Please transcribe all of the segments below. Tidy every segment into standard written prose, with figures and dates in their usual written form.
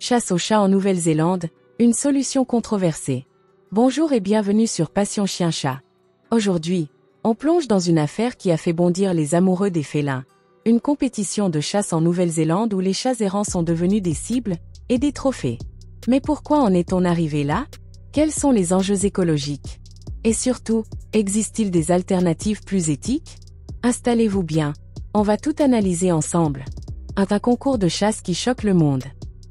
Chasse aux chats en Nouvelle-Zélande, une solution controversée. Bonjour et bienvenue sur Passion Chien-Chat. Aujourd'hui, on plonge dans une affaire qui a fait bondir les amoureux des félins. Une compétition de chasse en Nouvelle-Zélande où les chats errants sont devenus des cibles et des trophées. Mais pourquoi en est-on arrivé là? Quels sont les enjeux écologiques? Et surtout, existe-t-il des alternatives plus éthiques? Installez-vous bien, on va tout analyser ensemble. Un concours de chasse qui choque le monde.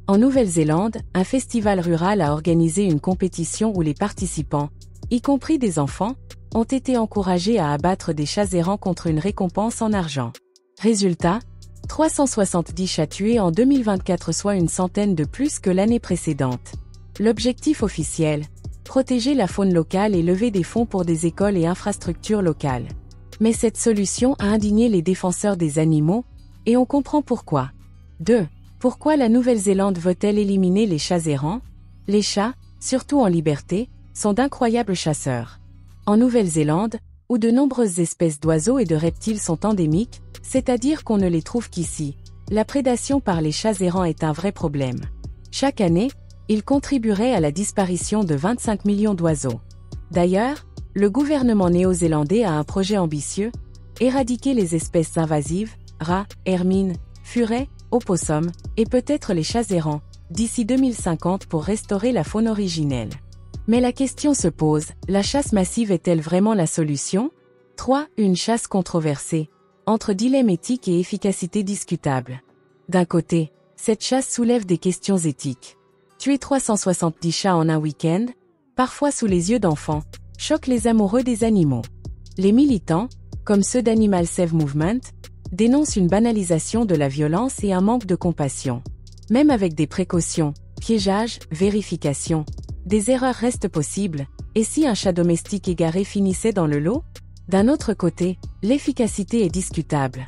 En Nouvelle-Zélande, un festival rural a organisé une compétition où les participants, y compris des enfants, ont été encouragés à abattre des chats errants contre une récompense en argent. Résultat, 370 chats tués en 2024, soit une centaine de plus que l'année précédente. L'objectif officiel, protéger la faune locale et lever des fonds pour des écoles et infrastructures locales. Mais cette solution a indigné les défenseurs des animaux, et on comprend pourquoi. 2. Pourquoi la Nouvelle-Zélande veut-elle éliminer les chats errants? Les chats, surtout en liberté, sont d'incroyables chasseurs. En Nouvelle-Zélande, où de nombreuses espèces d'oiseaux et de reptiles sont endémiques, c'est-à-dire qu'on ne les trouve qu'ici, la prédation par les chats errants est un vrai problème. Chaque année, ils contribueraient à la disparition de 25 millions d'oiseaux. D'ailleurs, le gouvernement néo-zélandais a un projet ambitieux, éradiquer les espèces invasives, rats, hermines, furets, opossums, et peut-être les chats errants, d'ici 2050 pour restaurer la faune originelle. Mais la question se pose, la chasse massive est-elle vraiment la solution? 3. Une chasse controversée, entre dilemme éthique et efficacité discutable. D'un côté, cette chasse soulève des questions éthiques. Tuer 370 chats en un week-end, parfois sous les yeux d'enfants, choque les amoureux des animaux. Les militants, comme ceux d'Animal Save Movement, dénoncent une banalisation de la violence et un manque de compassion. Même avec des précautions, piégeage, vérification, des erreurs restent possibles, et si un chat domestique égaré finissait dans le lot? D'un autre côté, l'efficacité est discutable.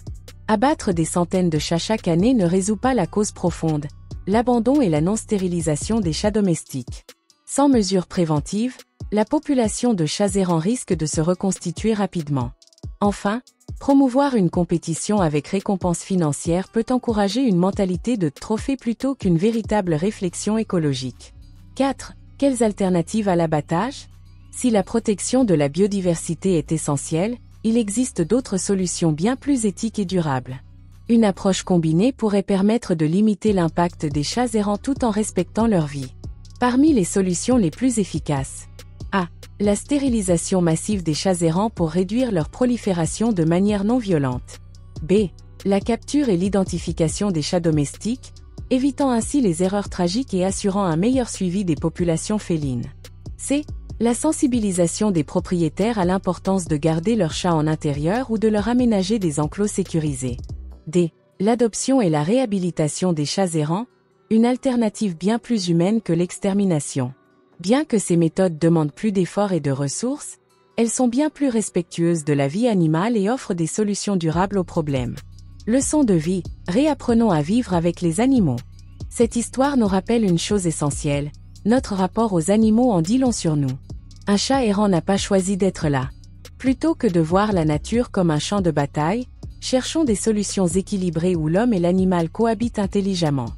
Abattre des centaines de chats chaque année ne résout pas la cause profonde, l'abandon et la non-stérilisation des chats domestiques. Sans mesures préventives, la population de chats errants risque de se reconstituer rapidement. Enfin, promouvoir une compétition avec récompense financière peut encourager une mentalité de trophée plutôt qu'une véritable réflexion écologique. 4. Quelles alternatives à l'abattage? Si la protection de la biodiversité est essentielle, il existe d'autres solutions bien plus éthiques et durables. Une approche combinée pourrait permettre de limiter l'impact des chats errants tout en respectant leur vie. Parmi les solutions les plus efficaces: A. La stérilisation massive des chats errants pour réduire leur prolifération de manière non violente. B. La capture et l'identification des chats domestiques, évitant ainsi les erreurs tragiques et assurant un meilleur suivi des populations félines. C. La sensibilisation des propriétaires à l'importance de garder leurs chats en intérieur ou de leur aménager des enclos sécurisés. D. L'adoption et la réhabilitation des chats errants, une alternative bien plus humaine que l'extermination. Bien que ces méthodes demandent plus d'efforts et de ressources, elles sont bien plus respectueuses de la vie animale et offrent des solutions durables aux problèmes. Leçon de vie, réapprenons à vivre avec les animaux. Cette histoire nous rappelle une chose essentielle, notre rapport aux animaux en dit long sur nous. Un chat errant n'a pas choisi d'être là. Plutôt que de voir la nature comme un champ de bataille, cherchons des solutions équilibrées où l'homme et l'animal cohabitent intelligemment.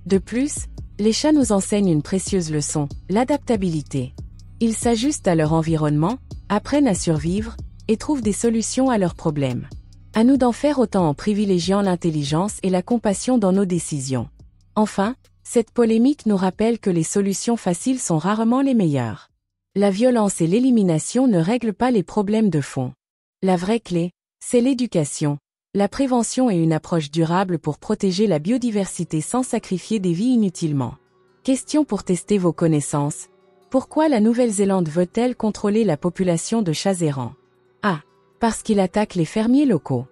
De plus, les chats nous enseignent une précieuse leçon, l'adaptabilité. Ils s'ajustent à leur environnement, apprennent à survivre, et trouvent des solutions à leurs problèmes. À nous d'en faire autant en privilégiant l'intelligence et la compassion dans nos décisions. Enfin, cette polémique nous rappelle que les solutions faciles sont rarement les meilleures. La violence et l'élimination ne règlent pas les problèmes de fond. La vraie clé, c'est l'éducation, la prévention et une approche durable pour protéger la biodiversité sans sacrifier des vies inutilement. Question pour tester vos connaissances. Pourquoi la Nouvelle-Zélande veut-elle contrôler la population de chats errants? A. Parce qu'il attaque les fermiers locaux.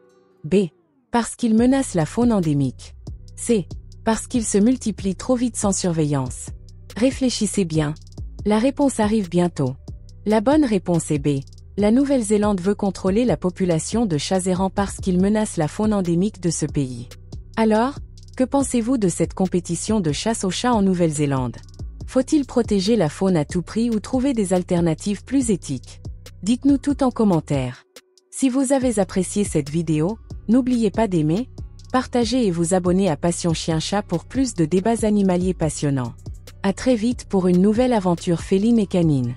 B. Parce qu'il menace la faune endémique. C. Parce qu'il se multiplie trop vite sans surveillance. Réfléchissez bien. La réponse arrive bientôt. La bonne réponse est B. La Nouvelle-Zélande veut contrôler la population de chats errants parce qu'ils menacent la faune endémique de ce pays. Alors, que pensez-vous de cette compétition de chasse aux chats en Nouvelle-Zélande? Faut-il protéger la faune à tout prix ou trouver des alternatives plus éthiques? Dites-nous tout en commentaire. Si vous avez apprécié cette vidéo, n'oubliez pas d'aimer, partagez et vous abonnez à Passion Chien Chat pour plus de débats animaliers passionnants. À très vite pour une nouvelle aventure féline et canine.